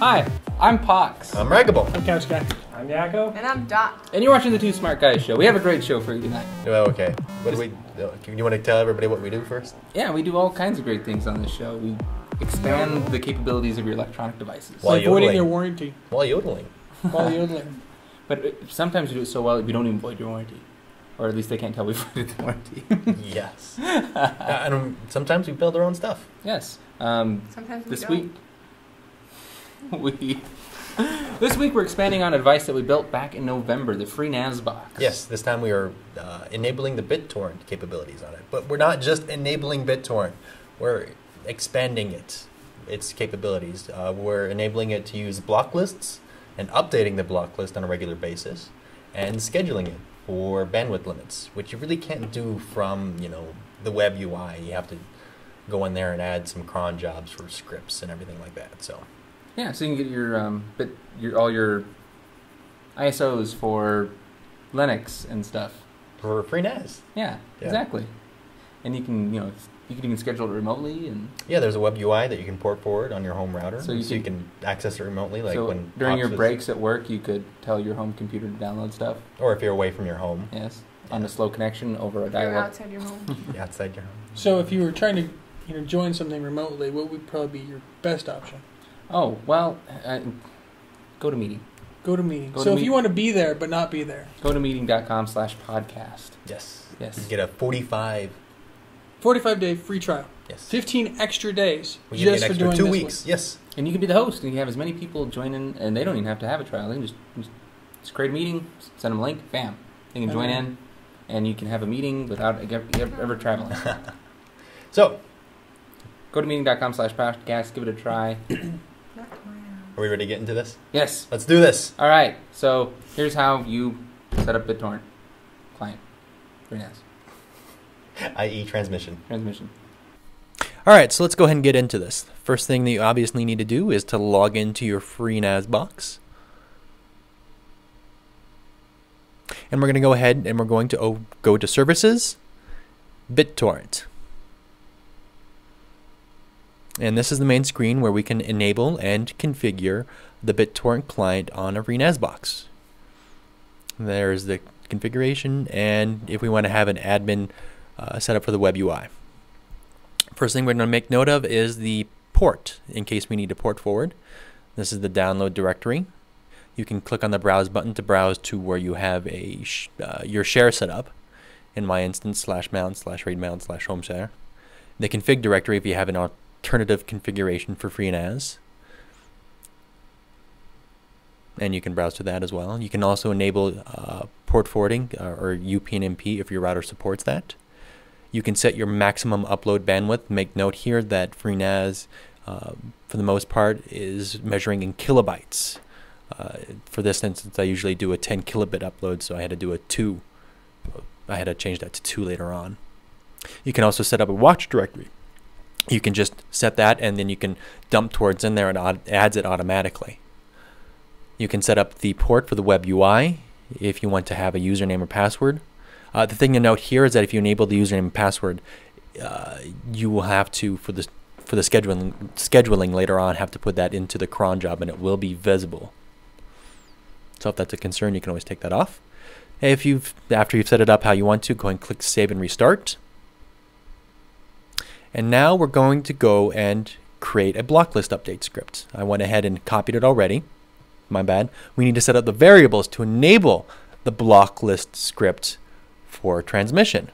Hi, I'm Pox. I'm Raggable. I'm Couch Guy. I'm Yakko. And I'm Dot. And you're watching the Two Smart Guys show. We have a great show for you tonight. Well, okay. What do we? You want to tell everybody what we do first? Yeah, we do all kinds of great things on this show. We expand the capabilities of your electronic devices. While Avoiding yodeling. your warranty. While yodeling. While yodeling. But sometimes we do it so well that we don't even void your warranty. Or at least they can't tell we voided the warranty. Yes. And sometimes we build our own stuff. Yes. Sometimes we This don't. week, this week we're expanding on a device that we built back in November, the FreeNAS box. Yes, this time we are enabling the Bittorrent capabilities on it. But we're not just enabling Bittorrent. We're expanding its capabilities. We're enabling it to use block lists and updating the block list on a regular basis and scheduling it for bandwidth limits, which you really can't do from, the web UI. You have to go in there and add some cron jobs for scripts and everything like that. So yeah, so you can get all your ISOs for Linux and stuff. for FreeNAS. Yeah, exactly. And you can, you can even schedule it remotely. And Yeah, there's a web UI that you can port forward on your home router, So so you you can access it remotely. Like so when during your Pops was- breaks at work, you could tell your home computer to download stuff. or if you're away from your home, Yes, on a slow connection over a If you're dial-up. outside your home. outside your home. So if you were trying to join something remotely, what would probably be your best option? Oh well, go to meeting. Go to meeting. Go to So if meet- you want to be there but not be there, Go to meeting.com/podcast. Yes. Yes. You get a 45. 45-day free trial. Yes. 15 extra days We give you just an for extra doing 2 this weeks. Yes. And you can be the host, and you can have as many people join in, and they don't even have to have a trial. They can just create a meeting, send them a link, bam. They can join in, and you can have a meeting without ever traveling. So, Go to meeting.com/podcast, give it a try. Not tomorrow. are we ready to get into this? Yes. Let's do this. All right. So here's how you set up BitTorrent client, FreeNAS I.e. transmission. transmission. All right, so let's go ahead and get into this. First thing that you obviously need to do is to log into your FreeNAS box. And we're going to go ahead and we're going to go to Services, BitTorrent. And this is the main screen where we can enable and configure the BitTorrent client on a FreeNAS box. There's the configuration, and if we want to have an admin set up for the web UI. First thing we're going to make note of is the port, in case we need to port forward. This is the download directory. You can click on the browse button to browse to where you have your share set up. In my instance, /mount/raid/mount/home share. The config directory if you have an alternative configuration for FreeNAS. And you can browse to that as well. You can also enable port forwarding or UPnP if your router supports that. You can set your maximum upload bandwidth. Make note here that FreeNAS, for the most part, is measuring in kilobytes. For this instance, I usually do a 10 kilobit upload, so I had to do a 2. I had to change that to 2 later on. You can also set up a watch directory. You can just set that, and then you can dump towards in there, and it adds it automatically. You can set up the port for the web UI if you want to have a username or password. The thing to note here is that if you enable the username and password, you will have to, for the scheduling later on, have to put that into the cron job, and it will be visible. So if that's a concern, you can always take that off. After you've set it up how you want to, go ahead and click Save and Restart. And now we're going to go and create a Blocklist update script. I went ahead and copied it already. My bad. We need to set up the variables to enable the Blocklist script for transmission.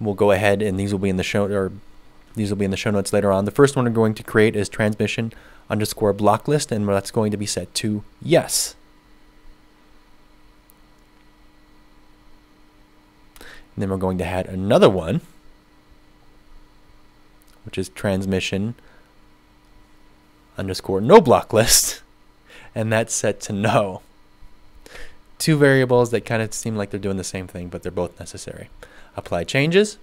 We'll go ahead, and these will be in the show notes later on. The first one we're going to create is transmission_blocklist, and that's going to be set to yes. And then we're going to add another one, which is transmission_no_blocklist, and that's set to no. Two variables that kind of seem like they're doing the same thing, but they're both necessary. Apply changes.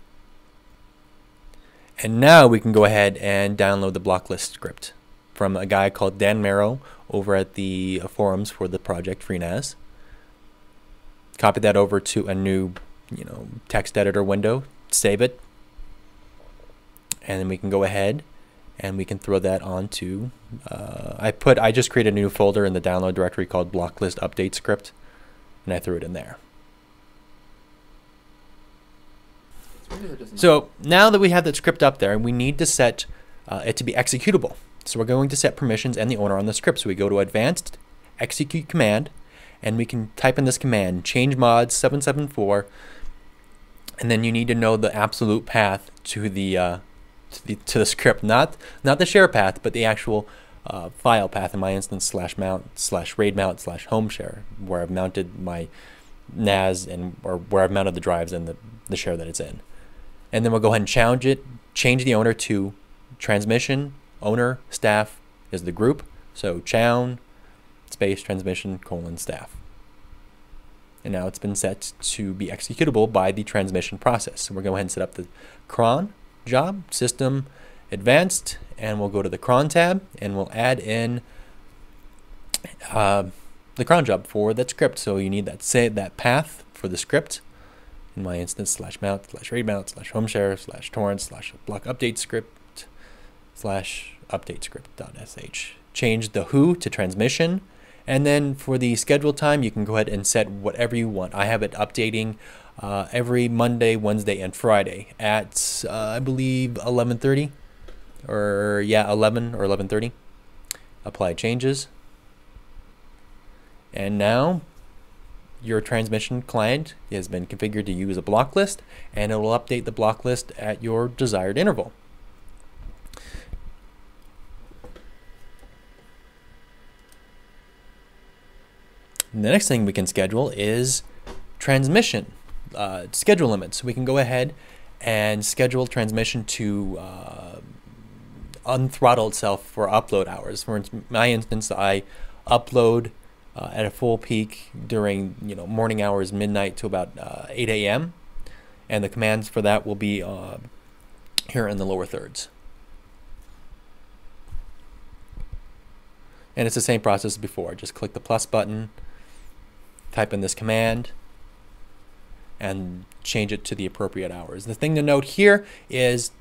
And now we can go ahead and download the Blocklist script from a guy called Dan Merrow over at the forums for the project FreeNAS. Copy that over to a new, text editor window, save it, and then we can go ahead and we can throw that onto, I just created a new folder in the download directory called Blocklist update script, and I threw it in there. So now that we have that script up there, we need to set it to be executable. So we're going to set permissions and the owner on the script. So we go to Advanced, Execute Command, and we can type in this command, chmod 774, and then you need to know the absolute path to the script, not the share path, but the actual file path. In my instance, /mount/raid mount/home share, where I've mounted my NAS or where I've mounted the drives and the share that it's in. And then we'll go ahead and change the owner to transmission owner staff is the group. So chown space transmission : staff. And now it's been set to be executable by the transmission process. So we're going to go ahead and set up the cron job, system advanced, and we'll go to the cron tab and we'll add in the cron job for that script. So you need that path for the script. In my instance, /mount/raid mount/home share /torrent/block update script /update script.sh. Change the who to transmission. And then for the schedule time, you can go ahead and set whatever you want. I have it updating every Monday, Wednesday, and Friday at, I believe, 11:30. Or, yeah, 11 or 11:30. Apply changes. And now your transmission client has been configured to use a block list, and it will update the block list at your desired interval. And the next thing we can schedule is transmission schedule limits. We can go ahead and schedule transmission to unthrottle itself for upload hours. For my instance, I upload at a full peak during morning hours, midnight to about 8 a.m. and the commands for that will be here in the lower thirds. And it's the same process as before. Just click the plus button, type in this command, and change it to the appropriate hours. The thing to note here is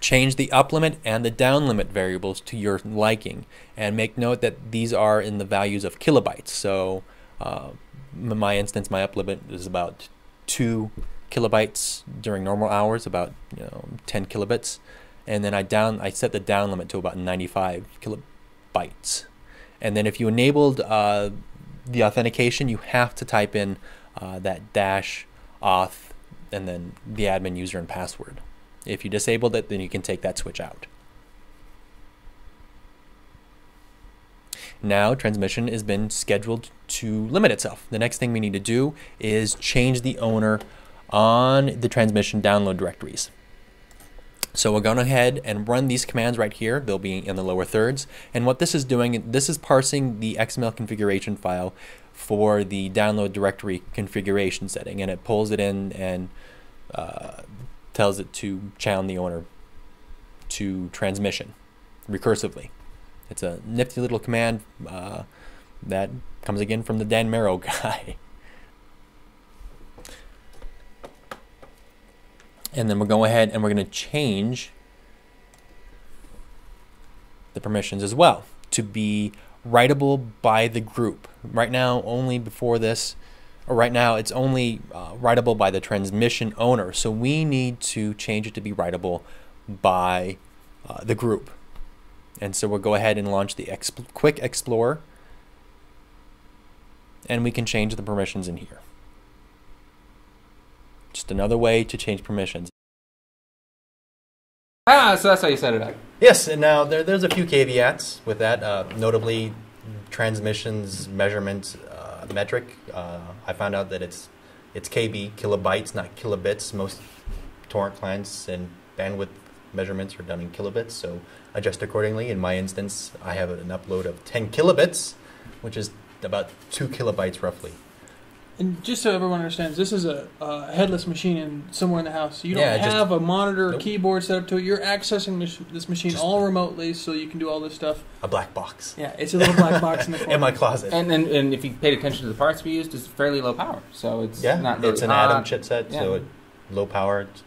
change the up limit and the down limit variables to your liking, and make note that these are in the values of kilobytes. So in my instance, my up limit is about 2 kilobytes during normal hours, about 10 kilobits, and then I set the down limit to about 95 kilobytes. And then if you enabled the authentication, you have to type in that -auth and then the admin user and password. If you disabled it, then you can take that switch out. Now transmission has been scheduled to limit itself. The next thing we need to do is change the owner on the transmission download directories. So we're going ahead and run these commands right here. They'll be in the lower thirds. And what this is doing, this is parsing the XML configuration file for the download directory configuration setting. And it pulls it in and tells it to chown the owner to transmission recursively. It's a nifty little command that comes again from the Dan Merrow guy. And then we'll go ahead and we're going to change the permissions as well to be writable by the group. Right now, only before this, or right now, it's only writable by the transmission owner. So we need to change it to be writable by the group. And so we'll go ahead and launch the Quick Explorer, and we can change the permissions in here. Just another way to change permissions. So that's how you set it up. Yes, and now there's a few caveats with that, notably transmissions measurement metric. I found out that it's KB, kilobytes, not kilobits. Most torrent clients and bandwidth measurements are done in kilobits, so adjust accordingly. In my instance, I have an upload of 10 kilobits, which is about 2 kilobytes roughly. And just so everyone understands, this is a headless machine in somewhere in the house. You don't Yeah, have a monitor or Nope. keyboard set up to it. You're accessing this machine Just- all remotely, so you can do all this stuff. A black box. Yeah, it's a little black box in the corner. In my closet. And if you paid attention to the parts we used, it's fairly low power. So it's Yeah, not really it's an hot. Atom chipset, so Yeah. it, low power, it's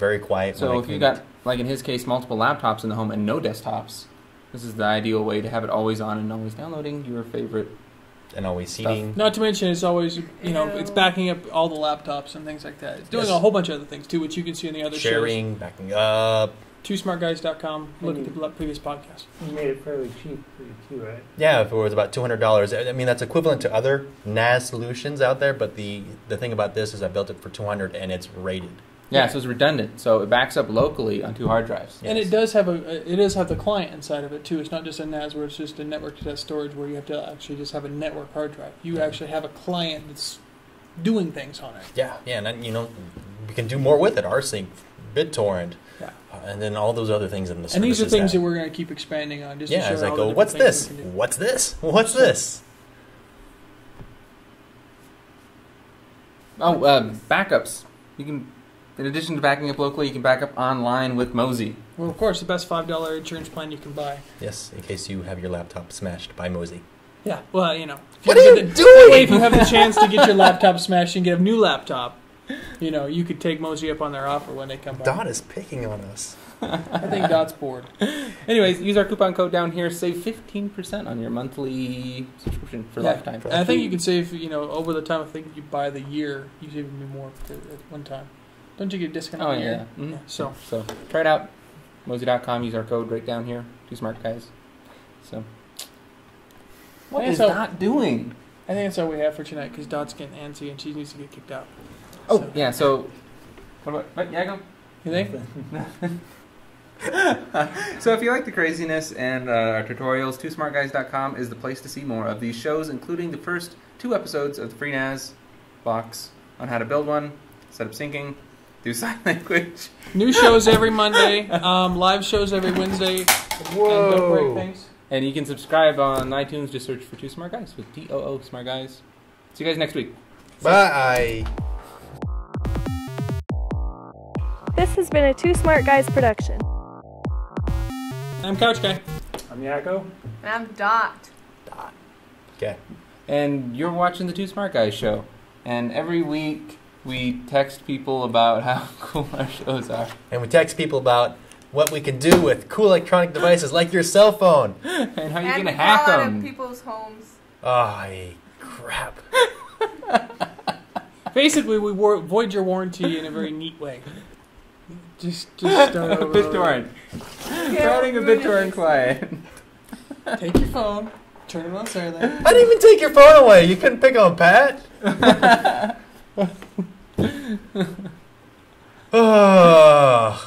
very quiet. So if you got, like in his case, multiple laptops in the home and no desktops, this is the ideal way to have it always on and always downloading your favorite. and always seating. Not to mention, it's always, it's backing up all the laptops and things like that. It's doing a whole bunch of other things, too, which you can see in the other sharing, shows. backing up. TwoSmartGuys.com. Look at the previous podcast. You made it fairly cheap for you too, right? Yeah, if it was about $200. I mean, that's equivalent to other NAS solutions out there, but the thing about this is I built it for $200 and it's rated. Yeah, so it's redundant. So it backs up locally on 2 hard drives. And it does have the client inside of it too. It's not just a NAS where it's just a network test storage where you have to actually just have a network hard drive. You actually have a client that's doing things on it. Yeah, and then, we can do more with it. rsync, Bittorrent, and then all those other things in the services. And these are things that we're going to keep expanding on. Just to as I all go, the what's different this? things we can do. What's this? What's this? Oh, backups. You can, in addition to backing up locally, you can back up online with Mosey. Well, of course, the best $5 insurance plan you can buy. Yes, in case you have your laptop smashed by Mosey. Yeah, well, What are you doing? That way, if you have the chance to get your laptop smashed and get a new laptop, you could take Mosey up on their offer when they come by. Dot is picking on us. I think Dot's bored. Anyways, use our coupon code down here. Save 15% on your monthly subscription for lifetime. And I think you can save, over the time. I think if you buy the year, you save even more at one time. Don't you get a discount on the year? Yeah. Mm-hmm. So try it out. Mosey.com. Use our code right down here. 2 smart guys. So what is Dot doing? I think that's all we have for tonight because Dot's getting antsy and she needs to get kicked out. Oh, yeah. So what? Yeah, go. You think? So if you like the craziness and our tutorials, 2smartguys.com is the place to see more of these shows, including the first 2 episodes of the FreeNAS box on how to build one, set up syncing, do sign language. New shows every Monday, live shows every Wednesday. Whoa. And don't break things. And you can subscribe on iTunes. Just search for 2 Smart Guys with TOO Smart Guys. See you guys next week. Bye. This has been a 2 Smart Guys production. I'm Couch Guy. I'm Yakko. And I'm Dot. Okay. And you're watching the 2 Smart Guys show. And every week we text people about how cool our shows are. And we text people about what we can do with cool electronic devices like your cell phone. And how you're And going to we hack call out them. of people's homes. Oh, crap. Basically, we void your warranty in a very neat way. Just start over. BitTorrent. Starting a BitTorrent client. Take your phone, turn it on silent. I didn't even take your phone away. You couldn't pick on Pat. Oh.